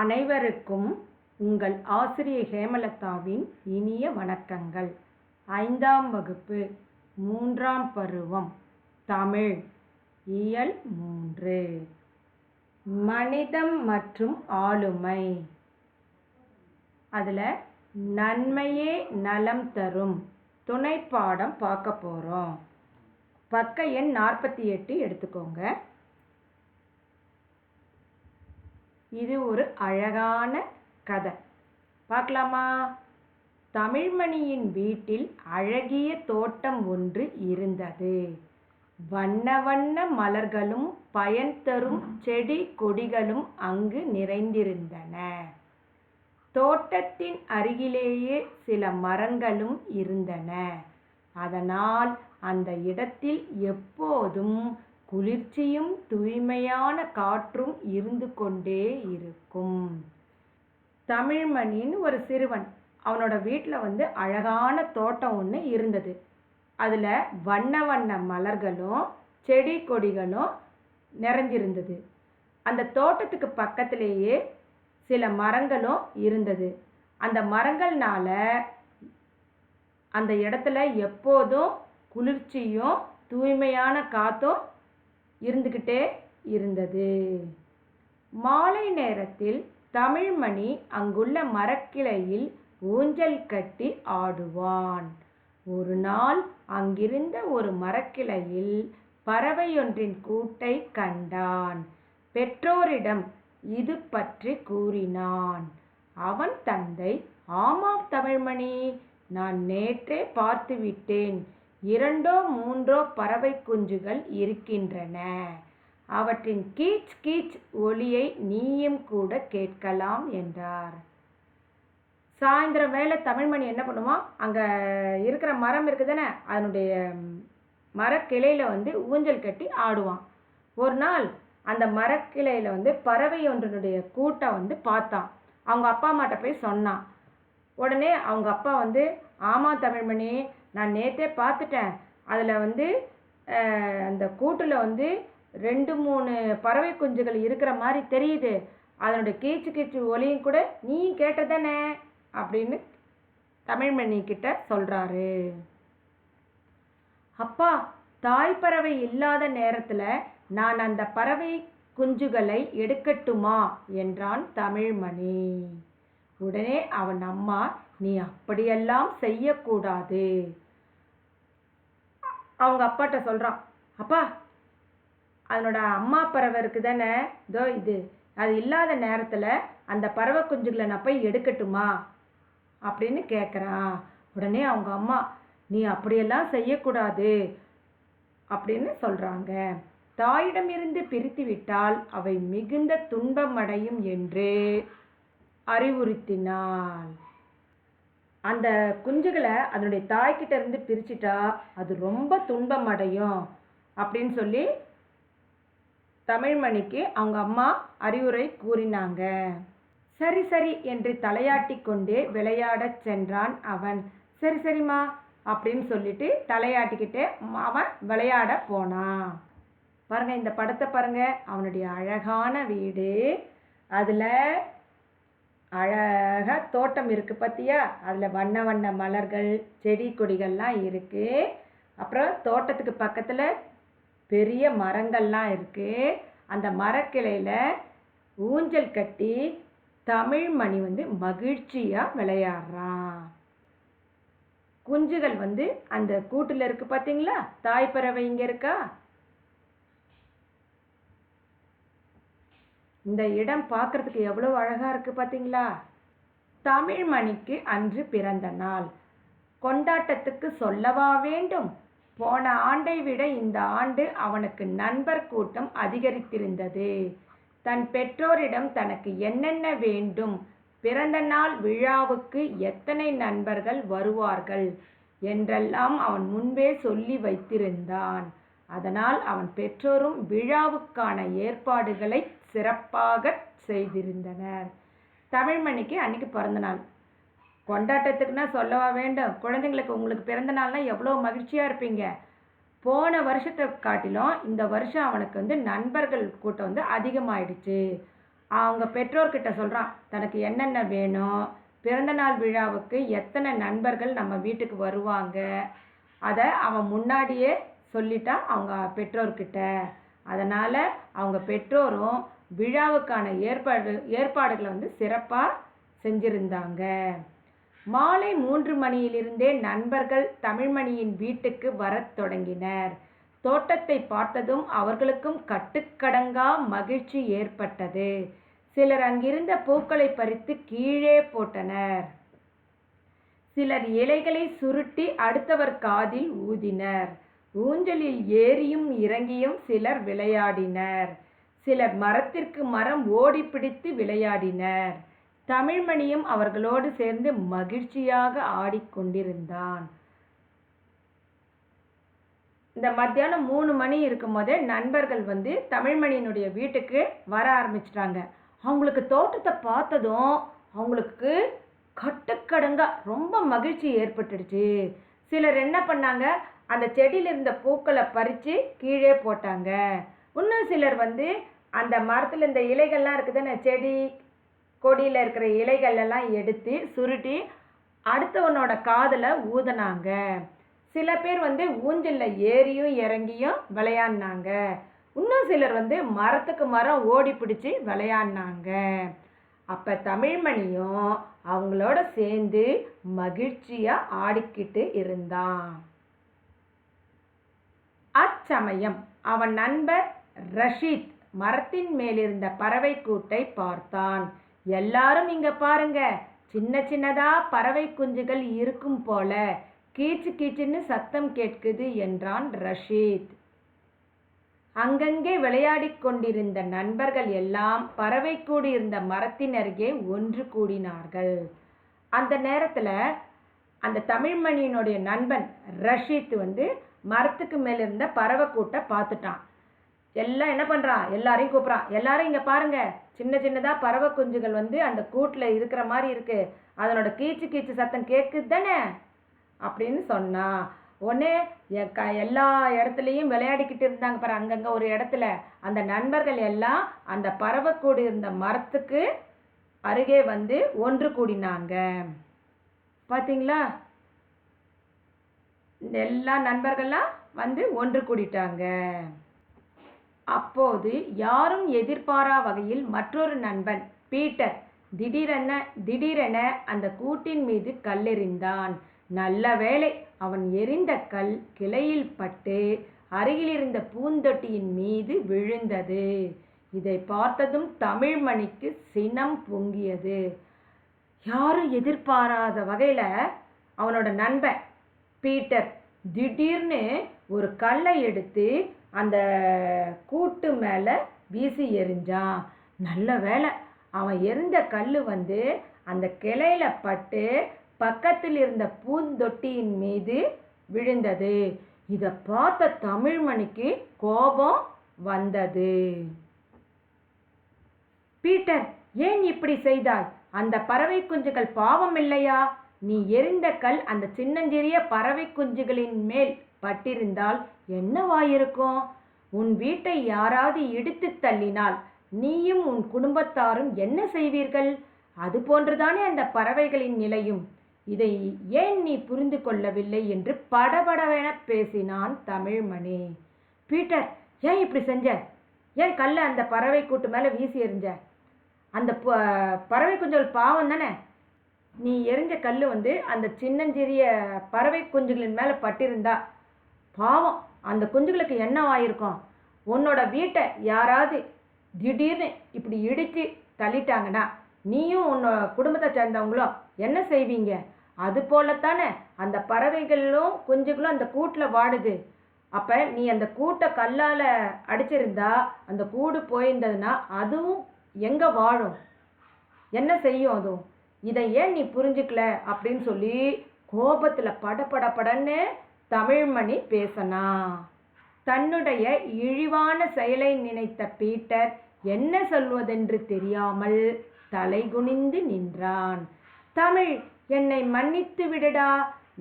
அனைவருக்கும் உங்கள் ஆசிரியை ஹேமலதாவின் இனிய வணக்கங்கள். 5ஆம் வகுப்பு 3ஆம் பருவம் தமிழ் இயல் 3 மனிதம் மற்றும் ஆளுமை. அதில் நன்மையே நலம் தரும் துணைப்பாடம் பார்க்க போகிறோம். பக்க எண் 48 எடுத்துக்கோங்க. இது ஒரு அழகான கதை. பார்க்கலாமா? தமிழ்மணியின் வீட்டில் அழகிய தோட்டம் ஒன்று இருந்தது. வண்ண வண்ண மலர்களும் பயன் தரும் செடி கொடிகளும் அங்கு நிறைந்திருந்தன. தோட்டத்தின் அருகிலேயே சில மரங்களும் இருந்தன. அதனால் அந்த இடத்தில் எப்போதும் குளிர்ச்சியும் தூய்மையான காற்றும் இருந்து கொண்டே இருக்கும். தமிழ்மணின்னு ஒரு சிறுவன், அவனோட வீட்டில் அழகான தோட்டம் ஒன்று இருந்தது. அதில் வண்ண வண்ண மலர்களும் செடி கொடிகளும் நிறைஞ்சிருந்தது. அந்த தோட்டத்துக்கு பக்கத்திலேயே சில மரங்களும் இருந்தது. அந்த மரங்கள்னால அந்த இடத்துல எப்போதும் குளிர்ச்சியும் தூய்மையான காற்றும் இருந்துக்கிட்டே இருந்தது. மாலை நேரத்தில் தமிழ்மணி அங்குள்ள மரக்கிளையில் ஊஞ்சல் கட்டி ஆடுவான். ஒரு நாள் அங்கிருந்த ஒரு மரக்கிளையில் பறவையொன்றின் கூட்டை கண்டான். பெற்றோரிடம் இது பற்றி கூறினான். அவன் தந்தை, ஆமாம் தமிழ்மணி, நான் நேற்றே பார்த்து விட்டேன். 2 3 பறவை குஞ்சுகள் இருக்கின்றன. அவற்றின் கீச் கீச் ஒலியை நீயும் கூட கேட்கலாம் என்றார். சாயந்தரம் வேளை தமிழ்மணி என்ன பண்ணுவான், அங்கே இருக்கிற மரம் இருக்குதானே, அதனுடைய மரக்கிளையில் ஊஞ்சல் கட்டி ஆடுவான். ஒரு நாள் அந்த மரக்கிளையில் பறவை ஒன்றினுடைய கூட்டம் பார்த்தான். அவங்க அப்பா அம்மாட்ட போய் சொன்னான். உடனே அவங்க அப்பா ஆமாம் தமிழ்மணி, நான் நேற்றே பார்த்துட்டேன். அதில் அந்த கூட்டில் 2 3 பறவை குஞ்சுகள் இருக்கிற மாதிரி தெரியுது. அதனுடைய கீச்சு கீச்சு ஒலியும் கூட நீ கேட்டதானே அப்படின்னு தமிழ்மணி கிட்ட சொல்கிறாரு. அப்பா, தாய் பறவை இல்லாத நேரத்தில் நான் அந்த பறவை குஞ்சுகளை எடுக்கட்டுமா என்றான் தமிழ்மணி. உடனே அவன் அம்மா, நீ அப்படியெல்லாம் செய்யக்கூடாது. அவங்க அப்பாட்ட சொல்கிறான், அப்பா, அதனோட அம்மா பறவை இருக்குதானே, இதோ இது, அது இல்லாத நேரத்தில் அந்த பறவை குஞ்சுகளை நான் போய் எடுக்கட்டுமா அப்படின்னு கேட்குறான். உடனே அவங்க அம்மா, நீ அப்படியெல்லாம் செய்யக்கூடாது அப்படின்னு சொல்கிறாங்க. தாயிடமிருந்து பிரித்து விட்டால் அவை மிகுந்த துன்பமடையும் என்று அறிவுறுத்தினாள். அந்த குஞ்சுகளை அதனுடைய தாய்கிட்ட இருந்து பிரிச்சுட்டா அது ரொம்ப துன்பமடையும் அப்படின்னு சொல்லி தமிழ்மணிக்கு அவங்க அம்மா அறிவுரை கூறினாங்க. சரி சரி என்று தலையாட்டி கொண்டே விளையாடச் சென்றான் அவன். சரி சரிம்மா அப்படின்னு சொல்லிட்டு தலையாட்டிக்கிட்டே அவன் விளையாட போனான். பாருங்க, இந்த படத்தை பாருங்க. அவனுடைய அழகான வீடு, அதில் அழகாக தோட்டம் இருக்குது பார்த்தியா? அதில் வண்ண வண்ண மலர்கள் செடி கொடிகள்லாம் இருக்குது. அப்புறம் தோட்டத்துக்கு பக்கத்தில் பெரிய மரங்கள்லாம் இருக்குது. அந்த மரக்கிளையில் ஊஞ்சல் கட்டி தமிழ்மணி மகிழ்ச்சியாக விளையாடுறான். குஞ்சுகள் அந்த கூட்டில் இருக்குது பார்த்தீங்களா? தாய் பறவை இங்கே இருக்கா? இந்த இடம் பார்க்கறதுக்கு எவ்வளோ அழகாக இருக்குது பார்த்தீங்களா? தமிழ்மணிக்கு அன்று பிறந்த நாள். கொண்டாட்டத்துக்கு சொல்லவா வேண்டும்? போன ஆண்டை விட இந்த ஆண்டு அவனுக்கு நண்பர் கூட்டம் அதிகரித்திருந்தது. தன் பெற்றோரிடம் தனக்கு என்னென்ன வேண்டும், பிறந்த நாள் விழாவுக்கு எத்தனை நண்பர்கள் வருவார்கள் என்றெல்லாம் அவன் முன்பே சொல்லி வைத்திருந்தான். அதனால் அவன் பெற்றோரும் விழாவுக்கான ஏற்பாடுகளை சிறப்பாக செய்திருந்தனர். தமிழ்மணிக்கு அன்னைக்கு பிறந்த நாள். கொண்டாட்டத்துக்குன்னா சொல்லவா வேண்டும்? குழந்தைங்களுக்கு உங்களுக்கு பிறந்த நாள்னா எவ்வளோ மகிழ்ச்சியாக இருப்பீங்க. போன வருஷத்தை காட்டிலும் இந்த வருஷம் அவனுக்கு நண்பர்கள் கூட்டம் அதிகமாயிடுச்சு. அவங்க பெற்றோர்கிட்ட சொல்கிறான் தனக்கு என்னென்ன வேணும், பிறந்தநாள் விழாவுக்கு எத்தனை நண்பர்கள் நம்ம வீட்டுக்கு வருவாங்க, அதை அவன் முன்னாடியே சொல்லிட்டான் அவங்க பெற்றோர்கிட்ட. அதனால் அவங்க பெற்றோரும் விழாவுக்கான ஏற்பாடுகளை சிறப்பாக செஞ்சிருந்தாங்க. மாலை 3 மணியிலிருந்தே நண்பர்கள் தமிழ்மணியின் வீட்டுக்கு வரத் தொடங்கினர். தோட்டத்தை பார்த்ததும் அவர்களுக்கும் கட்டுக்கடங்கா மகிழ்ச்சி ஏற்பட்டது. சிலர் அங்கிருந்த பூக்களை பறித்து கீழே போட்டனர். சிலர் இலைகளை சுருட்டி அடுத்தவர் காதில் ஊதினர். ஊஞ்சலில் ஏறியும் இறங்கியும் சிலர் விளையாடினர். சிலர் மரத்திற்கு மரம் ஓடி பிடித்து விளையாடினர். தமிழ்மணியும் அவர்களோடு சேர்ந்து மகிழ்ச்சியாக ஆடிக்கொண்டிருந்தான். இந்த மத்தியானம் 3 மணி இருக்கும் போதே நண்பர்கள் தமிழ்மணியினுடைய வீட்டுக்கு வர ஆரம்பிச்சிட்டாங்க. அவங்களுக்கு தோட்டத்தை பார்த்ததும் அவங்களுக்கு கட்டுக்கடங்கா ரொம்ப மகிழ்ச்சி ஏற்பட்டுடுச்சு. சிலர் என்ன பண்ணாங்க, அந்த செடியில் இருந்த பூக்களை பறித்து கீழே போட்டாங்க. இன்னும் சிலர் அந்த மரத்தில் இந்த இலைகள்லாம் இருக்குதுன்னு செடி கொடியில் இருக்கிற இலைகள் எல்லாம் எடுத்து சுருட்டி அடுத்தவனோட காதில் ஊதினாங்க. சில பேர் ஊஞ்சலில் ஏறியும் இறங்கியும் விளையாடினாங்க. இன்னும் சிலர் மரத்துக்கு மரம் ஓடி பிடிச்சி விளையாடினாங்க. அப்போ தமிழ்மணியும் அவங்களோட சேர்ந்து மகிழ்ச்சியாக ஆடிக்கிட்டு இருந்தான். அச்சமயம் அவன் நண்பர் ரஷீத் மரத்தின் மேலிருந்த பறவை கூட்டை பார்த்தான். எல்லாரும் இங்க பாருங்க, சின்ன சின்னதா பறவை குஞ்சுகள் இருக்கும் போல, கீச்சு கீச்சுன்னு சத்தம் கேட்குது என்றான் ரஷீத். அங்கங்கே விளையாடி கொண்டிருந்த நண்பர்கள் எல்லாம் பறவை கூடியிருந்த மரத்தின் அருகே ஒன்று கூடினார்கள். அந்த நேரத்தில் அந்த தமிழ்மணியினுடைய நண்பன் ரஷீத் மரத்துக்கு மேல இருந்த பறவை கூட்டை பார்த்துட்டான். எல்லாம் என்ன பண்ணுறான், எல்லாரையும் கூப்பிட்றான். எல்லாரும் இங்கே பாருங்க, சின்ன சின்னதாக பறவை குஞ்சுகள் அந்த கூட்டில் இருக்கிற மாதிரி இருக்கு, அதனோட கீச்சு கீச்சு சத்தம் கேட்குது தானே அப்படின்னு சொன்னான். உடனே எல்லா இடத்துலையும் விளையாடிக்கிட்டு இருந்தாங்க பாரு, அங்கங்கே ஒரு இடத்துல அந்த நண்பர்கள் எல்லாம் அந்த பறவை கூடி இருந்த மரத்துக்கு அருகே ஒன்று கூடினாங்க. பார்த்தீங்களா, இந்த எல்லா நண்பர்கள்லாம் ஒன்று கூடிட்டாங்க. அப்போது யாரும் எதிர்பாரா வகையில் மற்றொரு நண்பன் பீட்டர் திடீரென அந்த கூட்டின் மீது கல்லெறிந்தான். நல்ல வேளை, அவன் எறிந்த கல் கிளையில் பட்டு அருகில் இருந்த பூந்தொட்டியின் மீது விழுந்தது. இதை பார்த்ததும் தமிழ்மணிக்கு சினம் பொங்கியது. யாரும் எதிர்பாராத வகையில் அவனோட நண்பன் பீட்டர் திடீர்னு ஒரு கல்லை எடுத்து அந்த கூட்டு மேலே வீசி எறிஞ்சான். நல்ல வேளை, அவன் எறிந்த கல் அந்த கிளையில பட்டு பக்கத்தில் இருந்த பூந்தொட்டியின் மீது விழுந்தது. இதை பார்த்த தமிழ்மணிக்கு கோபம் வந்தது. பீட்டர், ஏன் இப்படி செய்தாய்? அந்த பறவை குஞ்சுகள் பாவம் இல்லையா? நீ எறிந்த கல் அந்த சின்னஞ்சிறிய பறவை குஞ்சுகளின் மேல் பட்டிருந்தால் என்னவாயிருக்கும்? உன் வீட்டை யாராவது இடித்து தள்ளினால் நீயும் உன் குடும்பத்தாரும் என்ன செய்வீர்கள்? அது போன்றுதானே அந்த பறவைகளின் நிலையும். இதை ஏன் நீ புரிந்து கொள்ளவில்லை என்று படபடவென பேசினான் தமிழ்மணி. பீட்டர், ஏன் இப்படி செஞ்ச? ஏன் கல்லை அந்த பறவை கூட்டு மேலே வீசி எறிஞ்ச? அந்த பறவை குஞ்சுகள் பாவம் தானே. நீ எறிஞ்ச கல் அந்த சின்னஞ்சிறிய பறவை குஞ்சுகளின் மேலே பட்டிருந்தா பாவம், அந்த குஞ்சுகளுக்கு என்ன ஆயிருக்கும்? உன்னோட வீட்டை யாராவது திடீர்னு இப்படி இடித்து தள்ளிட்டாங்கன்னா நீயும் உன்னோட குடும்பத்தை சேர்ந்தவங்களும் என்ன செய்வீங்க? அது போலத்தானே அந்த பறவைகளும் குஞ்சுகளும் அந்த கூட்டில் வாடுது. அப்போ நீ அந்த கூட்டை கல்லால் அடிச்சிருந்தா அந்த கூடு போயிருந்ததுன்னா அதுவும் எங்கே வாழும்? என்ன செய்யும் அதுவும்? இதை ஏன் நீ புரிஞ்சுக்கல அப்படின்னு சொல்லி கோபத்தில் படன்னு தமிழ்மணி பேசினா. தன்னுடைய இழிவான செயலை நினைத்த பீட்டர் என்ன சொல்வதென்று தெரியாமல் தலைகுனிந்து நின்றான். தமிழ், என்னை மன்னித்து விடுடா.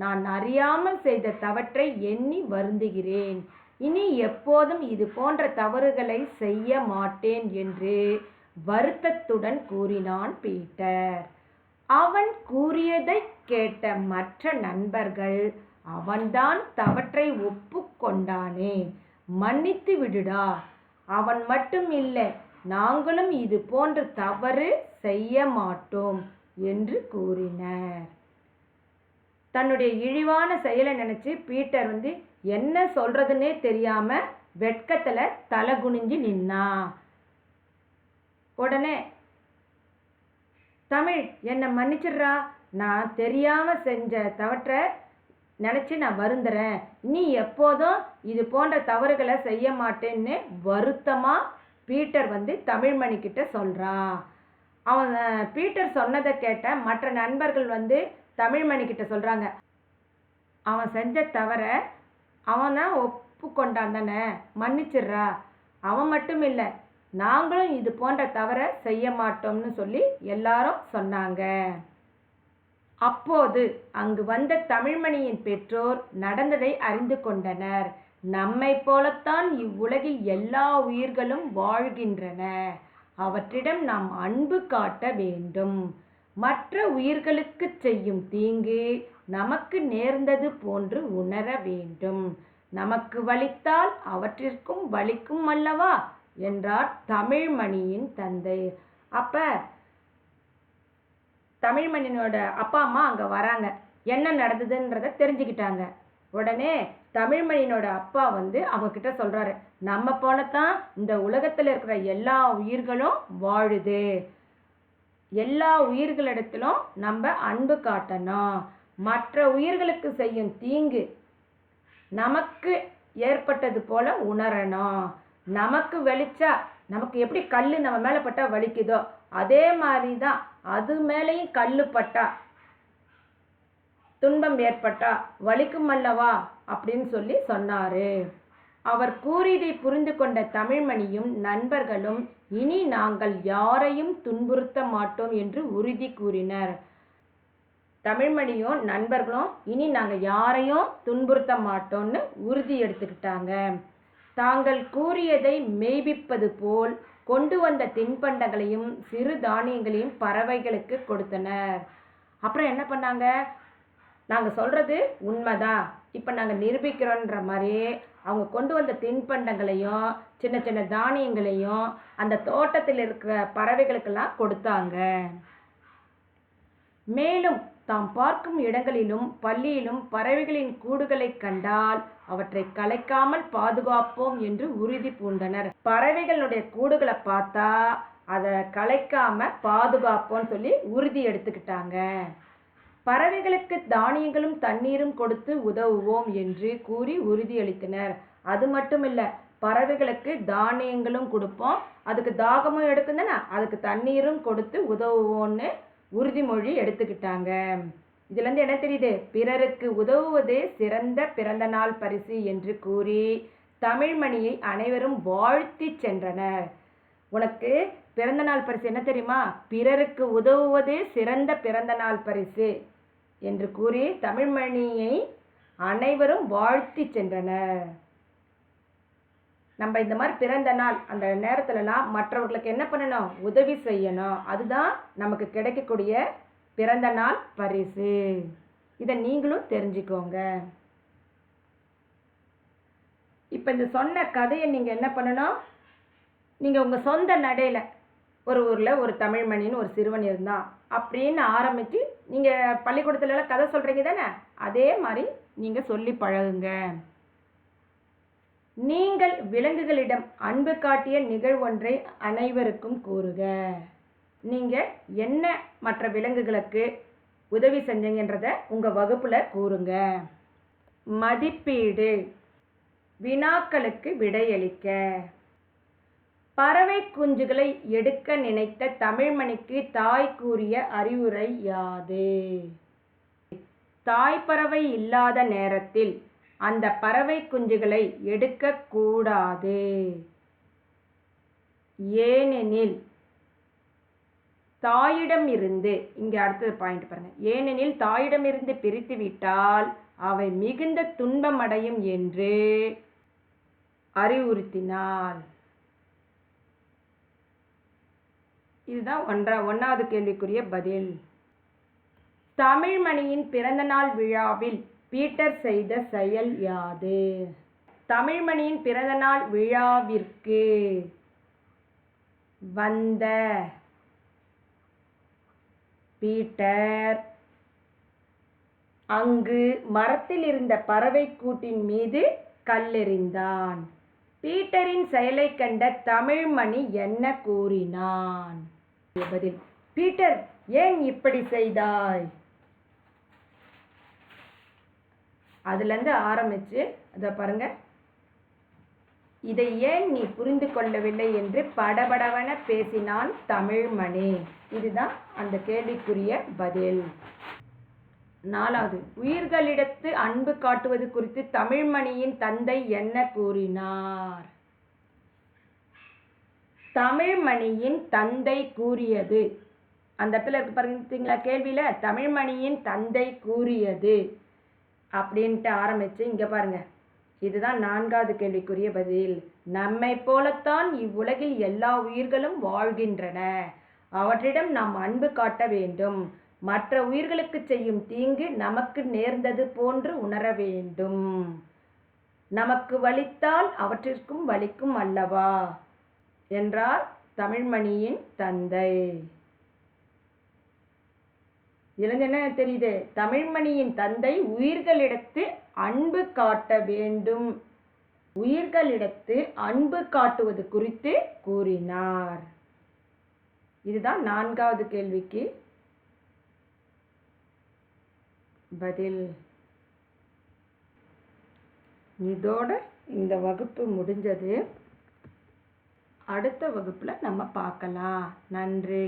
நான் அறியாமல் செய்த தவற்றை எண்ணி வருந்துகிறேன். இனி எப்போதும் இது போன்ற தவறுகளை செய்ய மாட்டேன் என்று வருத்தத்துடன் கூறினான் பீட்டர். அவன் கூறியதை கேட்ட மற்ற நண்பர்கள், அவன்தான் தவற்றை ஒப்புக்கொண்டானே, மன்னித்து விடுடா, அவன் மட்டும் இல்லை, நாங்களும் இது போன்ற தவறு செய்ய மாட்டோம் என்று கூறினர். தன்னுடைய இழிவான செயலை நினைச்சு பீட்டர் என்ன சொல்றதுன்னே தெரியாம வெட்கத்துல தலை குனிஞ்சு நின்னா. உடனே, தமிழ் என்னை மன்னிச்சிடுறா, நான் தெரியாம செஞ்ச தவற்றை நினைச்சு நான் வருந்துறேன், நீ எப்போதும் இது போன்ற தவறுகளை செய்ய மாட்டேன்னு வருத்தமா பீட்டர் தமிழ்மணி கிட்ட சொல்றான். அவன் பீட்டர் சொன்னதை கேட்ட மற்ற நண்பர்கள் தமிழ்மணி கிட்ட சொல்றாங்க, அவன் செஞ்ச தவற அவன் தான் ஒப்புக்கொண்டான் தானே, மன்னிச்சிடுறா, அவன் மட்டும் இல்லை, நாங்களும் இது போன்ற தவற செய்ய மாட்டோம்னு சொல்லி எல்லாரும் சொன்னாங்க. அப்போது அங்கு வந்த தமிழ்மணியின் பெற்றோர் நடந்ததை அறிந்து கொண்டனர். நம்மை போலத்தான் இவ்வுலகில் எல்லா உயிர்களும் வாழ்கின்றன, அவற்றிடம் நாம் அன்பு காட்ட வேண்டும். மற்ற உயிர்களுக்கு செய்யும் தீங்கு நமக்கு நேர்ந்தது போன்று உணர வேண்டும். நமக்கு வலித்தால் அவற்றிற்கும் வலிக்கும் அல்லவா என்றார் தமிழ்மணியின் தந்தை. அப்ப தமிழ்மணியோட அப்பா அம்மா அங்க வராங்க, என்ன நடந்ததுன்றத தெரிஞ்சுக்கிட்டாங்க. உடனே தமிழ்மணியோட அப்பா அவங்க கிட்ட சொல்றாரு, நம்ம போலத்தான் இந்த உலகத்துல இருக்கிற எல்லா உயிர்களும் வாழுது, எல்லா உயிர்களிடத்திலும் நம்ம அன்பு காட்டணும். மற்ற உயிர்களுக்கு செய்யும் தீங்கு நமக்கு ஏற்பட்டது போல உணரணும். நமக்கு வலிச்சா, நமக்கு எப்படி கல் நம்ம மேலே பட்டா வலிக்குதோ அதே மாதிரி தான் அது மேலேயும் கல் பட்டா, துன்பம் ஏற்பட்டா வலிக்கும் அல்லவா அப்படின்னு சொல்லி சொன்னாரு. அவர் கூறியதை புரிந்து கொண்ட தமிழ்மணியும் நண்பர்களும் இனி நாங்கள் யாரையும் துன்புறுத்த மாட்டோம் என்று உறுதி கூறினர். தமிழ்மணியும் நண்பர்களும் இனி நாங்கள் யாரையும் துன்புறுத்த மாட்டோம்னு உறுதி எடுத்துக்கிட்டாங்க. தாங்கள் கூறியதை மெய்ப்பிப்பது போல் கொண்டு வந்த தின்பண்டங்களையும் சிறு தானியங்களையும் பறவைகளுக்கு கொடுத்தனர். அப்புறம் என்ன பண்ணாங்க, நாங்கள் சொல்கிறது உண்மைதான், இப்போ நாங்கள் நிரூபிக்கிறோன்ற மாதிரியே அவங்க கொண்டு வந்த தின்பண்டங்களையும் சின்ன சின்ன தானியங்களையும் அந்த தோட்டத்தில் இருக்கிற பறவைகளுக்கெல்லாம் கொடுத்தாங்க. மேலும் தாம் பார்க்கும் இடங்களிலும் பள்ளியிலும் பறவைகளின் கூடுகளை கண்டால் அவற்றை கலைக்காமல் பாதுகாப்போம் என்று உறுதி பூண்டனர். பறவைகளுடைய கூடுகளை பார்த்தா அதை கலைக்காம பாதுகாப்போம்னு சொல்லி உறுதி எடுத்துக்கிட்டாங்க. பறவைகளுக்கு தானியங்களும் தண்ணீரும் கொடுத்து உதவுவோம் என்று கூறி உறுதியளித்தனர். அது மட்டும் இல்லை, பறவைகளுக்கு தானியங்களும் கொடுப்போம், அதுக்கு தாகமும் எடுக்கும் தானே, அதுக்கு தண்ணீரும் கொடுத்து உதவுவோம்னு உறுதிமொழி எடுத்துக்கிட்டாங்க. இதுலேருந்து என்ன தெரியுது, பிறருக்கு உதவுவதே சிறந்த பிறந்த நாள் பரிசு என்று கூறி தமிழ்மணியை அனைவரும் வாழ்த்தி சென்றனர். உனக்கு பிறந்த நாள் பரிசு என்ன தெரியுமா, பிறருக்கு உதவுவதே சிறந்த பிறந்த நாள் பரிசு என்று கூறி தமிழ்மணியை அனைவரும் வாழ்த்தி சென்றனர். நம்ம இந்த மாதிரி பிறந்த நாள் அந்த நேரத்துலலாம் மற்றவர்களுக்கு என்ன பண்ணணும், உதவி செய்யணும். அதுதான் நமக்கு கிடைக்கக்கூடிய பிறந்த நாள் பரிசு. இதை நீங்களும் தெரிஞ்சுக்கோங்க. இப்போ இந்த சொன்ன கதையை நீங்கள் என்ன பண்ணணும், நீங்கள் உங்கள் சொந்த நடையில் ஒரு ஊரில் ஒரு தமிழ்மணின்னு ஒரு சிறுவன் இருந்தான் அப்படின்னு ஆரம்பித்து நீங்கள் பள்ளிக்கூடத்துலலாம் கதை சொல்கிறீங்க தானே, அதே மாதிரி நீங்கள் சொல்லி பழகுங்க. நீங்கள் விலங்குகளிடம் அன்பு காட்டிய நிகழ்வொன்றை அனைவருக்கும் கூறுக. நீங்கள் என்ன மற்ற விலங்குகளுக்கு உதவி செஞ்சீங்கன்றதை உங்கள் வகுப்பில் கூறுங்க. மதிப்பீடு, வினாக்களுக்கு விடையளிக்க. பறவை குஞ்சுகளை எடுக்க நினைத்த தமிழ்மணிக்கு தாய் கூறிய அறிவுரை யாது? தாய்ப்பறவை இல்லாத நேரத்தில் அந்த பறவை குஞ்சுகளை எடுக்கக்கூடாது. ஏனெனில் தாயிடமிருந்து, இங்கே அடுத்தது பாயிண்ட் பாருங்க, ஏனெனில் தாயிடமிருந்து பிரித்து விட்டால் அவை மிகுந்த துன்பமடையும் என்று அறிவுறுத்தினார். இதுதான் ஒன்றாவது கேள்விக்குரிய பதில். தமிழ்மணியின் பிறந்தநாள் விழாவில் பீட்டர் செய்த செயல் யாது? தமிழ்மணியின் பிறந்தநாள் விழாவிற்கு வந்த பீட்டர் அங்கு மரத்தில் இருந்த பறவை கூட்டின் மீது கல்லெறிந்தான். பீட்டரின் செயலை கண்ட தமிழ்மணி என்ன கூறினான்? பதில்: பீட்டர், ஏன் இப்படி செய்தாய்? அதுலேருந்து ஆரம்பிச்சு அதை பாருங்க. இதை ஏன் நீ புரிந்து கொள்ளவில்லை என்று படபடவென பேசினான் தமிழ்மணி. இதுதான் அந்த கேள்விக்குரிய பதில். 4வது, உயிர்களிடத்து அன்பு காட்டுவது குறித்து தமிழ்மணியின் தந்தை என்ன கூறினார்? தமிழ்மணியின் தந்தை கூறியது, அந்த இடத்துல இருக்கு பாருங்களா கேள்வியில, தமிழ்மணியின் தந்தை கூறியது அப்படின்ட்டு ஆரம்பிச்சு இங்க பாருங்க. இதுதான் 4வது கேள்விக்குரிய பதில். நம்மை போலத்தான் இவ்வுலகில் எல்லா உயிர்களும் வாழ்கின்றன. அவற்றிடம் நாம் அன்பு காட்ட வேண்டும். மற்ற உயிர்களுக்கு செய்யும் தீங்கு நமக்கு நேர்ந்தது போன்று உணர வேண்டும். நமக்கு வலித்தால் அவற்றிற்கும் வலிக்கும் அல்லவா என்றார் தமிழ்மணியின் தந்தை. இதுல என்ன தெரியுது? தமிழ்மணியின் தந்தை உயிர்களிடத்து அன்பு காட்ட வேண்டும், உயிர்களிடத்து அன்பு காட்டுவது குறித்து கூறினார். இதுதான் 4வது கேள்விக்கு பதில். இதோட இந்த வகுப்பு முடிஞ்சது. அடுத்த வகுப்புல நம்ம பார்க்கலாம். நன்றி.